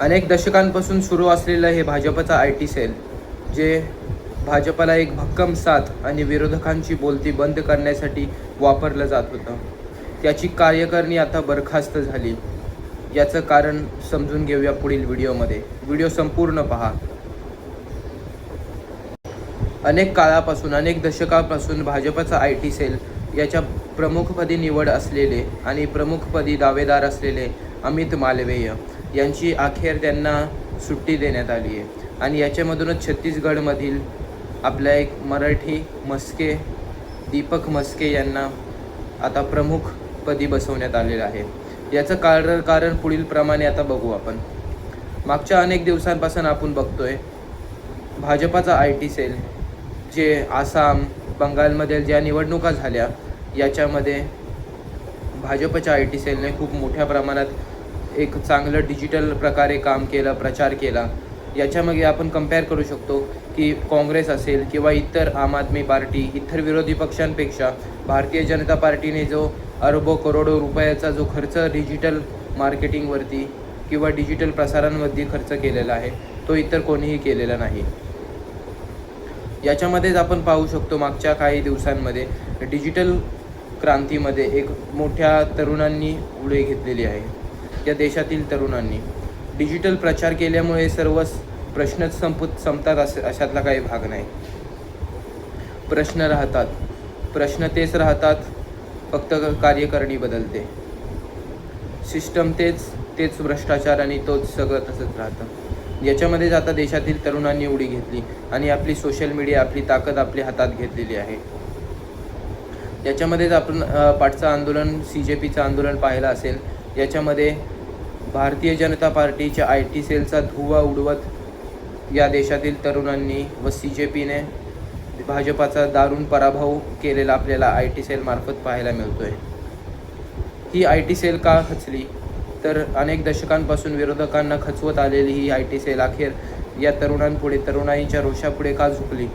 अनेक दशकांपासून सुरू असलेलं हे भाजपचा IT सेल, जे भाजपला एक भक्कम साथ आणि विरोधकांची बोलती बंद करण्यासाठी वापरलं जात होतं, त्याची कार्यकारिणी आता बरखास्त झाली. याचं कारण समजून घेऊया पुढील व्हिडिओमध्ये. व्हिडिओ संपूर्ण पहा. अनेक काळापासून, अनेक दशकापासून भाजपचा IT सेल याच्या प्रमुखपदी निवड असलेले आणि प्रमुखपदी दावेदार असलेले अमित मालवीय यांची अखेर त्यांना सुट्टी देण्यात आली आहे. आणि याच्यामधूनच छत्तीसगडमधील आपल्या एक मराठी मस्के दीपक मस्के यांना आता प्रमुखपदी बसवण्यात आलेलं आहे. याचं कारण पुढील प्रमाणे आता बघू आपण. मागच्या अनेक दिवसांपासून आपण बघतोय भाजपाचा IT सेल, जे आसाम, बंगालमधील ज्या निवडणुका झाल्या याच्यामध्ये भाजपच्या IT सेलने खूप मोठ्या प्रमाणात एक चांगलं डिजिटल प्रकारे काम केलं, प्रचार केला. याच्यामागे आपण कंपेअर करू शकतो की काँग्रेस असेल किंवा इतर आम आदमी पार्टी, इतर विरोधी पक्षांपेक्षा भारतीय जनता पार्टीने जो अरबो करोडो रुपयाचा जो खर्च डिजिटल मार्केटिंगवरती किंवा डिजिटल प्रसारांमध्ये खर्च केलेला आहे, तो इतर कोणीही केलेला नाही. याच्यामध्येच आपण पाहू शकतो मागच्या काही दिवसांमध्ये डिजिटल क्रांतीमध्ये एक मोठ्या तरुणांनी उडी घेतलेली आहे. या देशातील तरुणांनी डिजिटल प्रचार केल्यामुळे सर्वच प्रश्नच संपतात अशातला काही भाग नाही. प्रश्न राहतात, प्रश्न तेच राहतात, फक्त कार्यकारिणी बदलते. सिस्टम तेच भ्रष्टाचार आणि तोच सगळं तसंच राहतं. याच्यामध्येच आता देशातील तरुणांनी उडी घेतली आणि आपली सोशल मीडिया, आपली ताकद आपल्या हातात घेतलेली आहे. याच्यामध्येच आपण पाठचं आंदोलन, CJPचं आंदोलन पाहिलं असेल. याच्यामध्ये भारतीय जनता पार्टीच्या IT सेलचा धुव्वा उडवत या देशातील तरुणांनी व CJPने भाजपाचा दारुण पराभव केलेला आपल्याला IT सेलमार्फत पाहायला मिळतोय. ही IT सेल का खचली, तर अनेक दशकांपासून विरोधकांना खचवत आलेली ही IT सेल अखेर या तरुणांपुढे, तरुणाईच्या रोषापुढे का झुकली,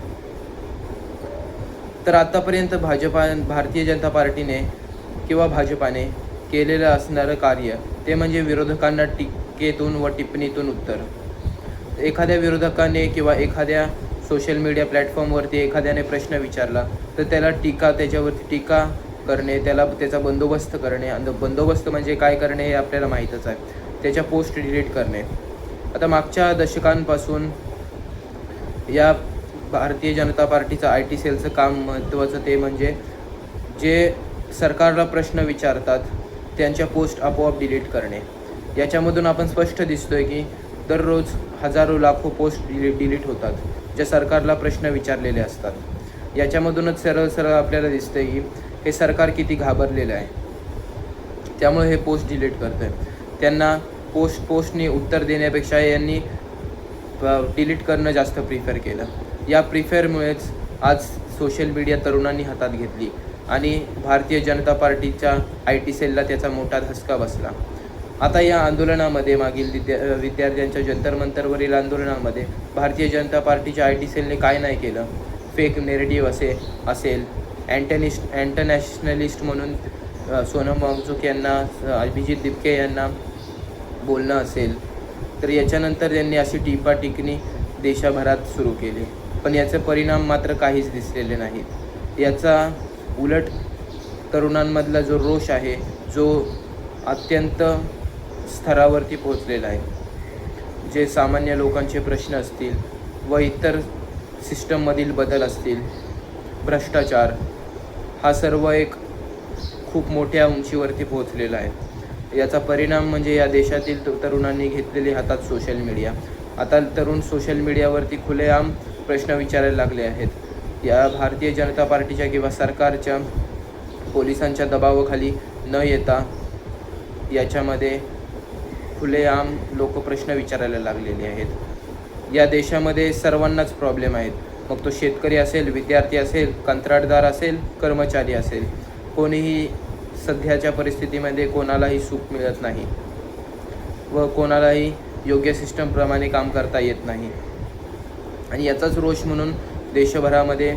तर आतापर्यंत भारतीय जनता पार्टीने किंवा भाजपाने केलेलं असणारं कार्य ते म्हणजे विरोधकांना टीकेतून व टिप्पणीतून उत्तर. एखाद्या विरोधकाने किंवा एखाद्या सोशल मीडिया प्लॅटफॉर्मवरती एखाद्याने प्रश्न विचारला तर त्याच्यावरती टीका करणे, त्याचा बंदोबस्त करणे. आणि बंदोबस्त म्हणजे काय करणे हे आपल्याला माहीतच आहे. त्याच्या पोस्ट डिलीट करणे. आता मागच्या दशकांपासून या भारतीय जनता पार्टीचं IT सेलचं काम महत्त्वाचं ते म्हणजे जे सरकारला प्रश्न विचारतात त्यांच्या पोस्ट आपोआप डिलीट करणे. याच्यामधून आपण स्पष्ट दिसतोय की दररोज हजारो लाखो पोस्ट डिलीट होतात ज्या सरकारला प्रश्न विचारलेले असतात. याच्यामधूनच सरळ आपल्याला दिसतंय की हे सरकार किती घाबरलेलं आहे. त्यामुळे हे पोस्ट डिलीट करतं आहे. त्यांना पोस्टनी उत्तर देण्यापेक्षा यांनी डिलीट करणं जास्त प्रिफर केलं. या प्रिफरमुळेच आज सोशल मीडिया तरुणांनी हातात घेतली आणि भारतीय जनता पार्टीच्या IT सेलला त्याचा मोठा धसका बसला. आता या आंदोलनामध्ये, मागील विद्यार्थ्यांच्या जंतर मंतरवरील आंदोलनामध्ये भारतीय जनता पार्टीच्या IT सेलने काय नाही केलं. फेक नेरेटिव्ह असेल, अँटरनॅशनलिस्ट म्हणून सोनम वांगचुक यांना, अभिजित दिपके यांना बोलणं असेल, तर याच्यानंतर त्यांनी अशी टिप्पणी देशभरात सुरू केली. पण याचे परिणाम मात्र काहीच दिसलेले नाहीत. याचा उलट तरुणांमधला जो रोष आहे, जो अत्यंत स्तरावरती पोहोचलेला आहे. जे सामान्य लोकांचे प्रश्न असतील व इतर सिस्टममधील बदल असतील, भ्रष्टाचार, हा सर्व एक खूप मोठ्या उंचीवरती पोहोचलेला आहे. याचा परिणाम म्हणजे या देशातील तरुणांनी घेतलेली हातात सोशल मीडिया. आता तरुण सोशल मीडियावरती खुलेआम प्रश्न विचारायला लागले आहेत. या भारतीय जनता पार्टीच्या किंवा सरकारच्या, पोलिसांच्या दबावाखाली न येता याच्यामध्ये खुलेआम लोक प्रश्न विचारायला लागलेले आहेत. या देशामध्ये सर्वांनाच प्रॉब्लेम आहेत. मग तो शेतकरी असेल, विद्यार्थी असेल, कंत्राटदार असेल, कर्मचारी असेल, कोणीही सध्याच्या परिस्थितीमध्ये कोणालाही सुख मिळत नाही व कोणालाही योग्य सिस्टमप्रमाणे काम करता येत नाही. आणि याचाच रोष म्हणून देशभरामध्ये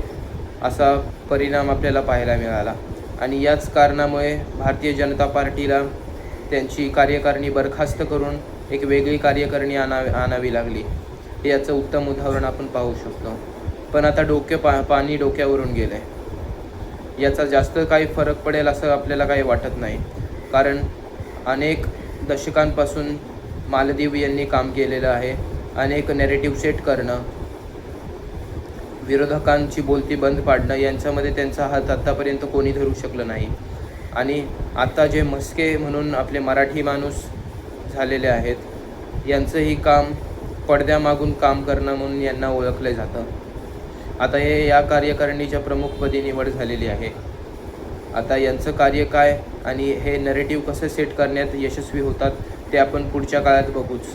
असा परिणाम आपल्याला पाहायला मिळाला. आणि याच कारणामुळे भारतीय जनता पार्टीला त्यांची कार्यकारिणी बरखास्त करून एक वेगळी कार्यकारिणी आणावी लागली. याचं उत्तम उदाहरण आपण पाहू शकतो. पण आता पाणी डोक्यावरून गेलं आहे. याचा जास्त काही फरक पडेल असं आपल्याला काही वाटत नाही, कारण अनेक दशकांपासून मालदीव यांनी काम केलेलं आहे. अनेक नॅरेटिव्ह सेट करणं, विरोधकांची बोलती बंद पाडणं यांच्यामध्ये त्यांचा हात आत्तापर्यंत कोणी धरू शकलं नाही. आणि आता जे म्हस्के म्हणून आपले मराठी माणूस झालेले आहेत, यांचंही काम पडद्यामागून काम करणं म्हणून यांना ओळखलं जातं. आता या कार्यकारिणीच्या प्रमुखपदी निवड झालेली आहे. आता यांचं कार्य काय आणि हे नॅरेटिव्ह कसं सेट करण्यात यशस्वी होतात ते आपण पुढच्या काळात बघूच.